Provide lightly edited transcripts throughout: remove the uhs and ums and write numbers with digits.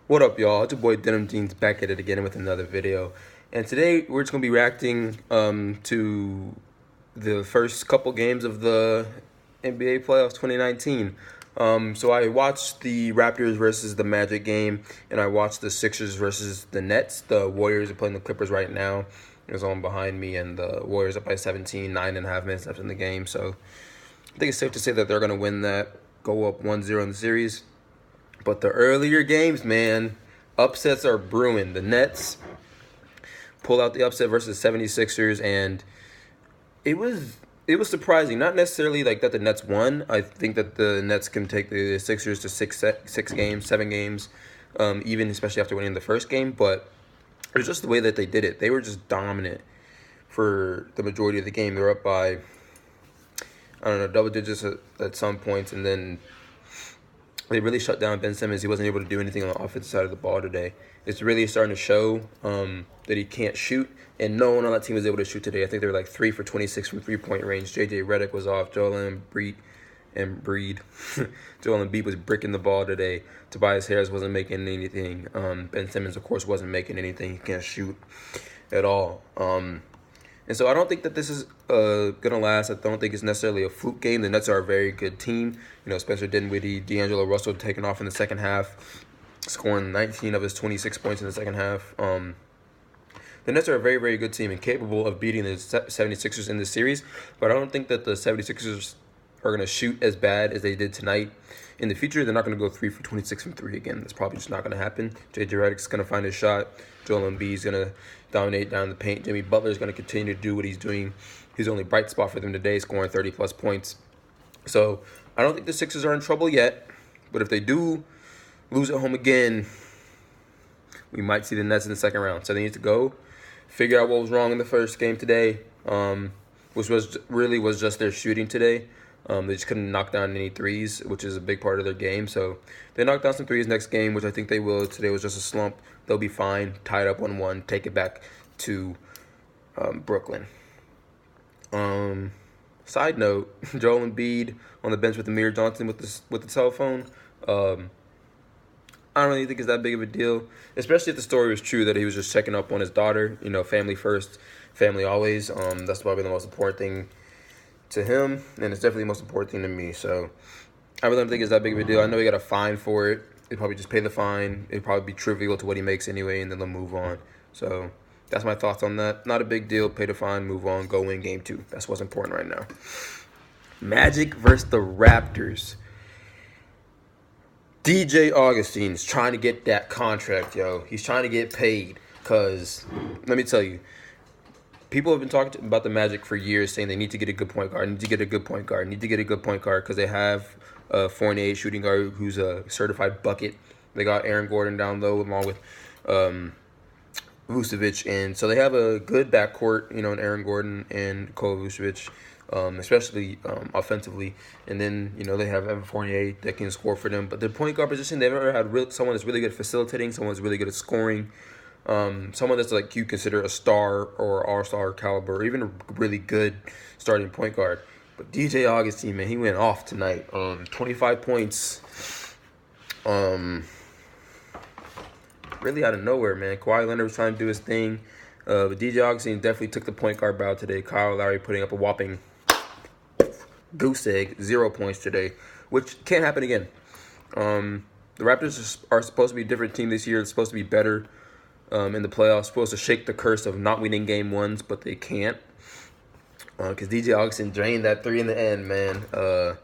What up, y'all? It's your boy Denim Jeans back at it again with another video. And today we're just gonna be reacting to the first couple games of the NBA playoffs 2019. So I watched the Raptors versus the Magic game, and I watched the Sixers versus the Nets. The Warriors are playing the Clippers right now. There's one behind me, and the Warriors up by 17, 9.5 minutes left in the game. So I think it's safe to say that they're gonna win that, go up 1-0 in the series. But the earlier games, man, upsets are brewing. The Nets pull out the upset versus 76ers, and it was surprising. Not necessarily like that the Nets won. I think that the Nets can take the Sixers to six games, 7 games, even especially after winning the first game. But it was just the way that they did it. They were just dominant for the majority of the game. They were up by, I don't know, double digits at some points, and then they really shut down Ben Simmons. He wasn't able to do anything on the offensive side of the ball today. It's really starting to show that he can't shoot, and no one on that team was able to shoot today. I think they were like 3 for 26 from three-point range. J.J. Redick was off. Joel Embiid was bricking the ball today. Tobias Harris wasn't making anything. Ben Simmons, of course, wasn't making anything. He can't shoot at all. And so I don't think that this is gonna last. I don't think it's necessarily a fluke game. The Nets are a very good team. You know, Spencer Dinwiddie, D'Angelo Russell taking off in the second half, scoring 19 of his 26 points in the second half. The Nets are a very, very good team and capable of beating the 76ers in this series. But I don't think that the 76ers are going to shoot as bad as they did tonight. In the future, they're not going to go 3 for 26 from 3 again. That's probably just not going to happen. J.J. Redick's going to find his shot. Joel Embiid's going to dominate down the paint. Jimmy Butler's going to continue to do what he's doing. His only bright spot for them today, scoring 30-plus points. So I don't think the Sixers are in trouble yet. But if they do lose at home again, we might see the Nets in the second round. So they need to go figure out what was wrong in the first game today, which was just their shooting today. They just couldn't knock down any threes, which is a big part of their game. So they knocked down some threes next game, which I think they will. Today was just a slump. They'll be fine. Tied up 1-1. Take it back to Brooklyn. Side note: Joel Embiid on the bench with Amir Johnson with the telephone. I don't really think it's that big of a deal, especially if the story was true that he was just checking up on his daughter. You know, family first, family always. That's probably the most important thing to him, and it's definitely the most important thing to me. So I really don't think it's that big of a deal. I know he got a fine for it. He'd probably just pay the fine. It'd probably be trivial to what he makes anyway, and then they'll move on. So that's my thoughts on that. Not a big deal. Pay the fine, move on, go win game 2. That's what's important right now. Magic versus the Raptors. DJ Augustine's trying to get that contract, yo. He's trying to get paid because, let me tell you, people have been talking about the Magic for years, saying they need to get a good point guard, because they have a Fournier shooting guard who's a certified bucket. They got Aaron Gordon down low along with Vucevic, and so they have a good backcourt, you know, in Aaron Gordon and Nikola Vucevic. Especially offensively. And then, you know, they have Evan Fournier that can score for them. But the point guard position, they've never had someone that's really good at facilitating, someone that's really good at scoring, someone that's like you consider a star or all-star caliber, or even a really good starting point guard. But DJ Augustine, man, he went off tonight. 25 points. Really out of nowhere, man. Kawhi Leonard was trying to do his thing. But DJ Augustine definitely took the point guard bow today. Kyle Lowry putting up a whopping goose egg, 0 points today, which can't happen again. The Raptors are supposed to be a different team this year. It's supposed to be better in the playoffs. Supposed to shake the curse of not winning game 1s, but they can't. Because DJ Augustine drained that 3 in the end, man. And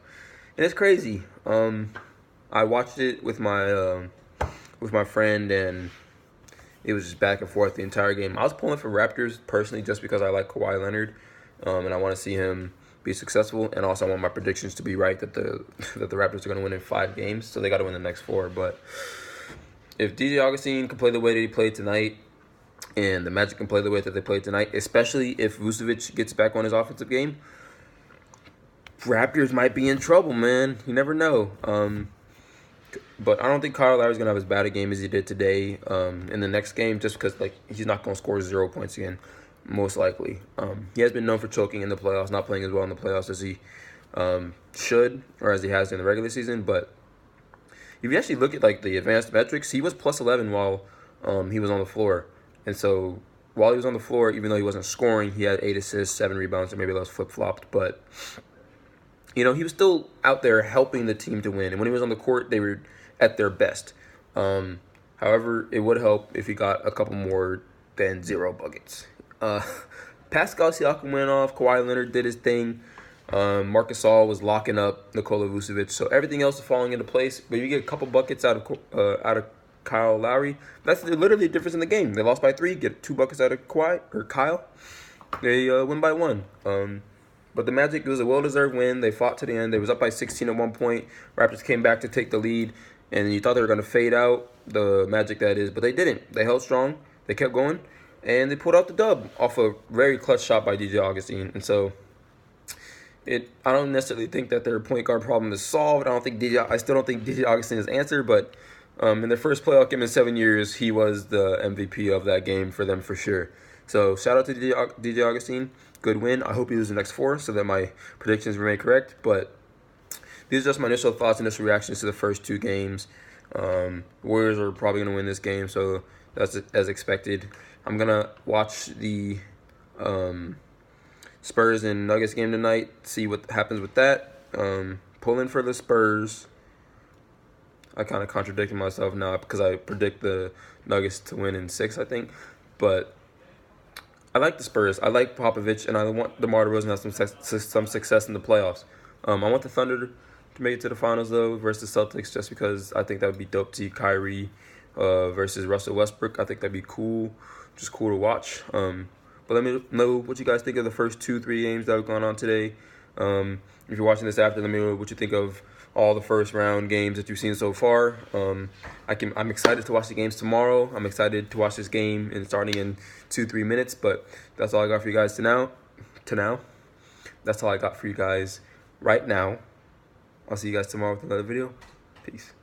it's crazy. I watched it with my friend, and it was just back and forth the entire game. I was pulling for Raptors personally just because I like Kawhi Leonard, and I want to see him be successful. And also I want my predictions to be right that the Raptors are going to win in 5 games, so they got to win the next 4. But if DJ Augustine can play the way that he played tonight, and the Magic can play the way that they played tonight, especially if Vucevic gets back on his offensive game, Raptors might be in trouble, man. You never know. But I don't think Kyle Lowry's going to have as bad a game as he did today in the next game, just because like he's not going to score 0 points again, most likely. He has been known for choking in the playoffs, not playing as well in the playoffs as he should or as he has in the regular season. But if you actually look at like the advanced metrics, he was plus 11 while he was on the floor. And so while he was on the floor, even though he wasn't scoring, he had 8 assists, 7 rebounds, or maybe those flip flopped. But he was still out there helping the team to win. And when he was on the court, they were at their best. However, it would help if he got a couple more than 0 buckets. Pascal Siakam went off. Kawhi Leonard did his thing. Marc Gasol was locking up Nikola Vucevic. So everything else is falling into place. But if you get a couple buckets out of Kyle Lowry, that's literally the difference in the game. They lost by 3. Get 2 buckets out of Kyle. They win by 1. But the Magic, it was a well-deserved win. They fought to the end. They was up by 16 at one point. Raptors came back to take the lead. And you thought they were going to fade out, the Magic that is. But they didn't. They held strong. They kept going. And they pulled out the dub off a very clutch shot by DJ Augustin. And so I don't necessarily think that their point guard problem is solved. I still don't think DJ Augustin is answered. But in their first playoff game in 7 years, he was the MVP of that game for them for sure. So shout out to DJ Augustin. Good win. I hope he loses the next 4 so that my predictions remain correct. But these are just my initial thoughts, initial reactions to the first 2 games. Warriors are probably going to win this game, so that's as expected. I'm going to watch the Spurs and Nuggets game tonight, see what happens with that. Pulling for the Spurs. I kind of contradicted myself now because I predict the Nuggets to win in 6, I think. But I like the Spurs. I like Popovich, and I want DeMar DeRozan to have some success in the playoffs. I want the Thunder to make it to the finals, though, versus Celtics, just because I think that would be dope to see Kyrie versus Russell Westbrook. I think that'd be cool, just cool to watch. But let me know what you guys think of the first 2-3 games that have gone on today. If you're watching this after, let me know what you think of all the first round games that you've seen so far. I'm excited to watch the games tomorrow. I'm excited to watch this game and starting in 2-3 minutes. But that's all I got for you guys to now. That's all I got for you guys right now. I'll see you guys tomorrow with another video. Peace.